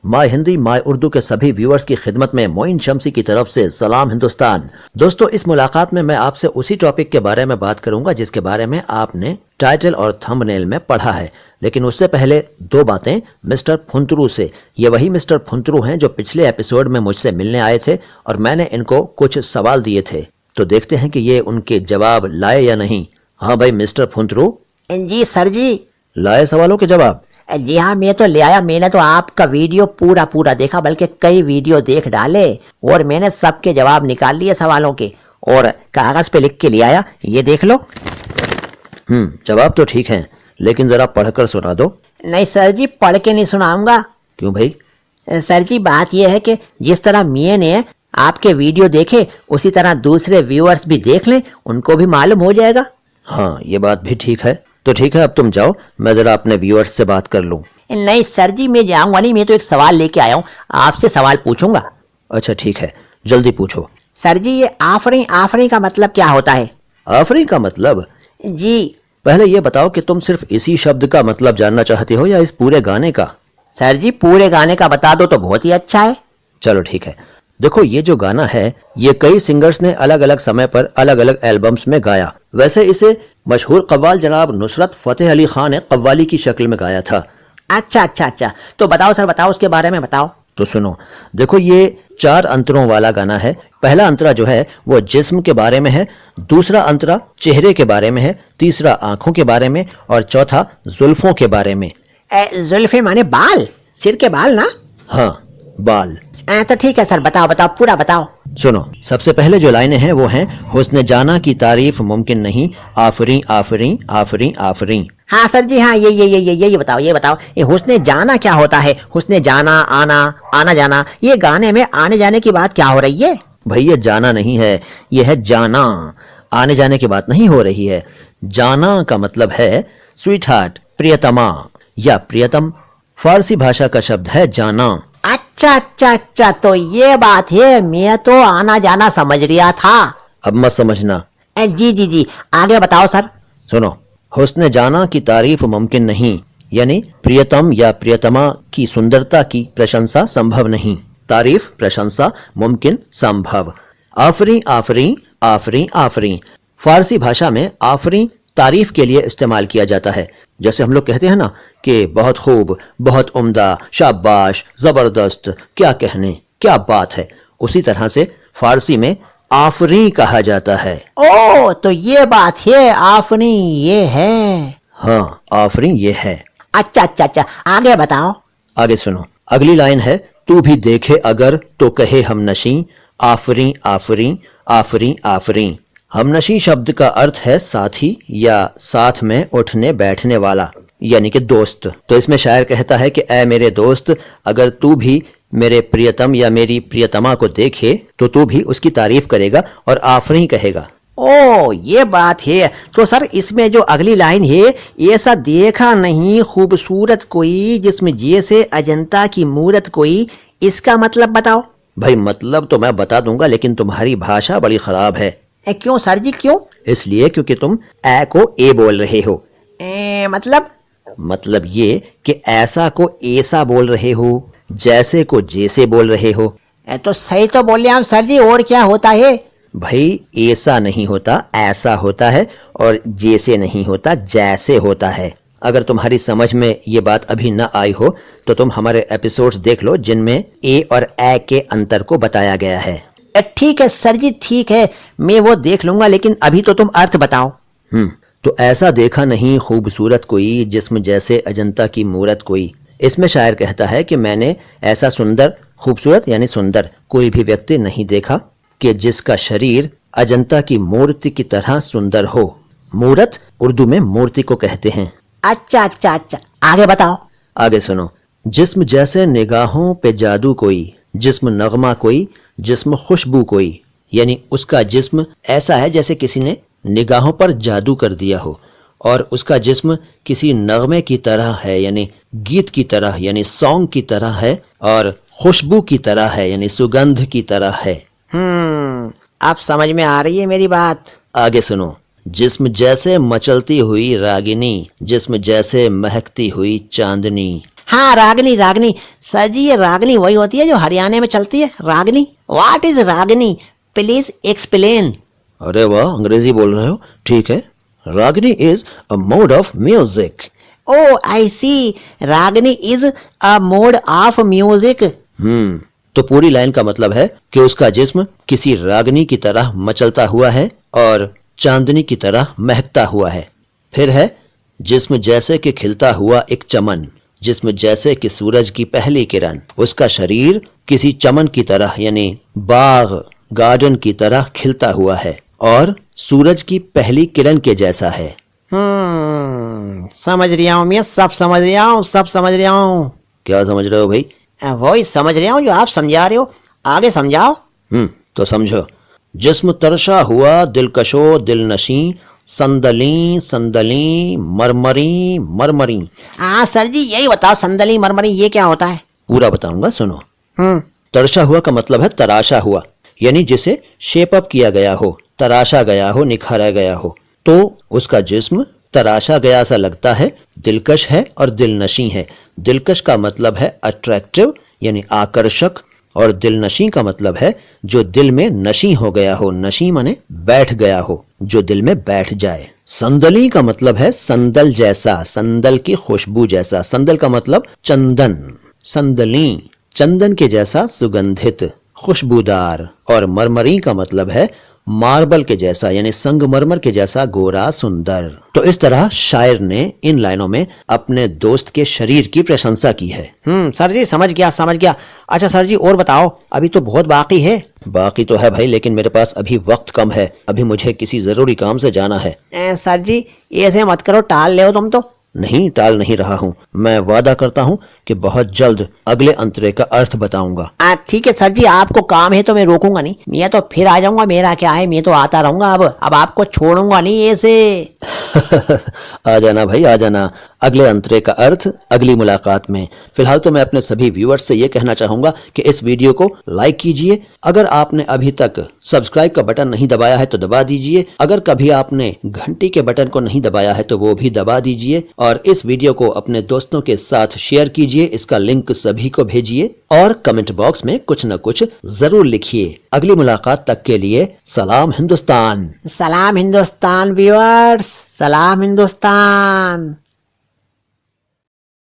My Hindi my Urdu के सभी viewers की खिदमत में मोइन शम्सी की तरफ से सलाम हिंदुस्तान। दोस्तों, इस मुलाकात में मैं आपसे उसी टॉपिक के बारे में बात करूंगा जिसके बारे में आपने टाइटल और थंबनेल में पढ़ा है। लेकिन उससे पहले दो बातें मिस्टर फुंतरू से। ये वही मिस्टर फुंतरू हैं जो पिछले एपिसोड में मुझसे मिलने आए थे और मैंने इनको कुछ सवाल दिए थे, तो देखते हैं कि ये उनके जवाब लाए या नहीं। हाँ भाई मिस्टर फुंतरू। जी सर जी। लाए सवालों के जवाब? जी हाँ, मैं तो ले आया। मैंने तो आपका वीडियो पूरा देखा, बल्कि कई वीडियो देख डाले और मैंने सबके जवाब निकाल लिए सवालों के और कागज पे लिख के ले आया। ये देख लो। जवाब तो ठीक है, लेकिन जरा पढ़कर सुना दो। नहीं सर जी, पढ़ के नहीं सुनाऊंगा। क्यों भाई? सर जी, बात यह है कि जिस तरह मैंने आपके वीडियो देखे उसी तरह दूसरे व्यूअर्स भी देख लें, उनको भी मालूम हो जाएगा। हाँ, ये बात भी ठीक है। तो ठीक है, अब तुम जाओ, मैं जरा अपने व्यूअर्स से बात कर लूं। नहीं सर जी, मैं जाऊंगा नहीं। मैं तो एक सवाल लेके आया हूँ, आपसे सवाल पूछूंगा। अच्छा ठीक है, जल्दी पूछो। सर जी, ये आफरी का मतलब क्या होता है? आफरी का मतलब? जी। पहले ये बताओ कि तुम सिर्फ इसी शब्द का मतलब जानना चाहते हो या इस पूरे गाने का? सर जी, पूरे गाने का बता दो तो बहुत ही अच्छा है। चलो ठीक है। देखो, ये जो गाना है ये कई सिंगर्स ने अलग अलग समय पर अलग अलग एल्बम्स में गाया। वैसे इसे मशहूर कव्वाल जनाब नुसरत फतेह अली खान ने कव्वाली की शक्ल में गाया था। अच्छा, तो बताओ सर, बताओ उसके बारे में बताओ। तो सुनो, देखो ये 4 अंतरों वाला गाना है। पहला अंतरा जो है वो जिस्म के बारे में है, दूसरा अंतरा चेहरे के बारे में है, तीसरा आंखों के बारे में और चौथा जुल्फों के बारे में। जुल्फे माने बाल? सिर के बाल ना? हाँ, बाल। तो ठीक है सर, बताओ पूरा बताओ। सुनो, सबसे पहले जो लाइनें हैं वो हैं, हुस्न जाना की तारीफ मुमकिन नहीं, आफरी आफरी आफरी आफरी। हाँ सर जी, हाँ ये बताओ ये हुस्ने जाना क्या होता है? हुस्ने जाना, आना जाना, ये गाने में आने जाने की बात क्या हो रही है? भाई ये जाना नहीं है, ये है जाना। आने जाने की बात नहीं हो रही है। जाना का मतलब है स्वीट हार्ट, प्रियतमा या प्रियतम। फारसी भाषा का शब्द है जाना। अच्छा, तो ये बात है। मैं तो आना जाना समझ रिया था। अब मत समझना। जी, आगे बताओ सर। सुनो, हुस्न जाना की तारीफ मुमकिन नहीं, यानी प्रियतम या प्रियतमा की सुंदरता की प्रशंसा संभव नहीं। तारीफ, प्रशंसा, मुमकिन, संभव। आफरी आफरी आफरी आफरी। फारसी भाषा में आफरी तारीफ के लिए इस्तेमाल किया जाता है। जैसे हम लोग कहते हैं ना कि बहुत खूब, बहुत उम्दा, शाबाश, जबरदस्त, क्या कहने, क्या बात है, उसी तरह से फारसी में आफरी कहा जाता है। ओ, तो ये बात है, आफरी ये है। हाँ, आफरी ये है। अच्छा, आगे बताओ। आगे सुनो, अगली लाइन है, तू भी देखे अगर तो कहे हम नशी, आफरी आफरी आफरी आफरी। हमनशी शब्द का अर्थ है साथी या साथ में उठने बैठने वाला, यानी कि दोस्त। तो इसमें शायर कहता है कि ऐ मेरे दोस्त, अगर तू भी मेरे प्रियतम या मेरी प्रियतमा को देखे तो तू भी उसकी तारीफ करेगा और आफरी कहेगा। ओ, ये बात है। तो सर, इसमें जो अगली लाइन है, ऐसा देखा नहीं खूबसूरत कोई जिसमें जैसे अजंता की मूरत कोई, इसका मतलब बताओ। भाई मतलब तो मैं बता दूंगा, लेकिन तुम्हारी भाषा बड़ी खराब है। क्यों सर जी, क्यों? इसलिए क्योंकि तुम ए को ए बोल रहे हो। मतलब ये कि ऐसा को ऐसा बोल रहे हो, जैसे को जैसे बोल रहे हो। तो सही तो बोले आप सर जी, और क्या होता है? भाई ऐसा नहीं होता, ऐसा होता है, और जैसे नहीं होता, जैसे होता है। अगर तुम्हारी समझ में ये बात अभी न आई हो तो तुम हमारे एपिसोड्स देख लो जिनमें ए और ए के अंतर को बताया गया है। ठीक है सर जी, ठीक है, मैं वो देख लूंगा, लेकिन अभी तो तुम अर्थ बताओ। तो ऐसा देखा नहीं खूबसूरत कोई जिस्म जैसे अजंता की मूरत कोई। इसमें शायर कहता है कि मैंने ऐसा सुंदर, खूबसूरत यानी सुंदर, कोई भी व्यक्ति नहीं देखा कि जिसका शरीर अजंता की मूर्ति की तरह सुंदर हो। मूरत उर्दू में मूर्ति को कहते हैं। अच्छा, आगे बताओ। आगे सुनो, जिस्म जैसे निगाहों पे जादू कोई, जिस्म नगमा कोई, जिस्म खुशबू कोई, यानी उसका जिस्म ऐसा है जैसे किसी ने निगाहों पर जादू कर दिया हो, और उसका जिस्म किसी नगमे की तरह है, यानी गीत की तरह, यानी सॉन्ग की तरह है, और खुशबू की तरह है, यानी सुगंध की तरह है। अब समझ में आ रही है मेरी बात। आगे सुनो, जिस्म जैसे मचलती हुई रागिनी, जिस्म जैसे महकती हुई चांदनी। हाँ, रागनी रागनी। सर जी, ये रागनी वही होती है जो हरियाणा में चलती है, Ragni. What is Ragni? Please explain. अरे वाह, अंग्रेजी बोल रहे हो, ठीक है। Ragni is a mode of music. Oh I see, Ragni is a mode of music. तो पूरी लाइन का मतलब है कि उसका जिस्म किसी रागनी की तरह मचलता हुआ है और चांदनी की तरह महकता हुआ है। फिर है जिस्म जैसे कि खिलता हुआ एक चमन, जिस्म जैसे कि सूरज की पहली किरण। उसका शरीर किसी चमन की तरह यानी बाग गार्डन की तरह खिलता हुआ है और सूरज की पहली किरण के जैसा है। समझ रहा हूँ मैं, सब समझ रहा हूँ, सब समझ रहा हूँ। क्या समझ रहे हो भाई? वही समझ रहा हूँ जो आप समझा रहे हो, आगे समझाओ। तो समझो। जिस्म तरशा हुआ दिलकशो दिलनशी, संदली संदली मरमरी मरमरी। हाँ सर जी, यही बताओ, संदली मरमरी ये क्या होता है? पूरा बताऊंगा, सुनो। तरशा हुआ का मतलब है तराशा हुआ, यानी जिसे शेप अप किया गया हो, तराशा गया हो, निखारा गया हो। तो उसका जिस्म तराशा गया सा लगता है, दिलकश है और दिलनशी है। दिलकश का मतलब है अट्रैक्टिव यानी आकर्षक, और दिलनशी का मतलब है जो दिल में नशी हो गया हो। नशी माने बैठ गया हो, जो दिल में बैठ जाए। संदली का मतलब है संदल जैसा, संदल की खुशबू जैसा। संदल का मतलब चंदन, संदली चंदन के जैसा सुगंधित खुशबूदार। और मरमरी का मतलब है मार्बल के जैसा यानी संगमरमर के जैसा गोरा सुंदर। तो इस तरह शायर ने इन लाइनों में अपने दोस्त के शरीर की प्रशंसा की है। सर जी, समझ गया समझ गया। अच्छा सर जी, और बताओ, अभी तो बहुत बाकी है। बाकी तो है भाई, लेकिन मेरे पास अभी वक्त कम है, अभी मुझे किसी जरूरी काम से जाना है। सर जी, ऐसे मत करो, टाल ले तुम तो। नहीं, टाल नहीं रहा हूँ। मैं वादा करता हूँ कि बहुत जल्द अगले अंतरे का अर्थ बताऊंगा। ठीक है सर जी, आपको काम है तो मैं रोकूंगा नहीं, मैं तो फिर आ जाऊंगा। मेरा क्या है, मैं तो आता रहूंगा। अब आपको छोड़ूंगा नहीं ऐसे। आ जाना भाई, आ जाना। अगले अंतरे का अर्थ अगली मुलाकात में। फिलहाल तो मैं अपने सभी व्यूअर्स से ये कहना चाहूंगा कि इस वीडियो को लाइक कीजिए। अगर आपने अभी तक सब्सक्राइब का बटन नहीं दबाया है तो दबा दीजिए। अगर कभी आपने घंटी के बटन को नहीं दबाया है तो वो भी दबा दीजिए। और इस वीडियो को अपने दोस्तों के साथ शेयर कीजिए। इसका लिंक सभी को भेजिए और कमेंट बॉक्स में कुछ न कुछ जरूर लिखिए। अगली मुलाकात तक के लिए सलाम हिंदुस्तान। सलाम हिंदुस्तान व्यूअर्स, सलाम हिंदुस्तान।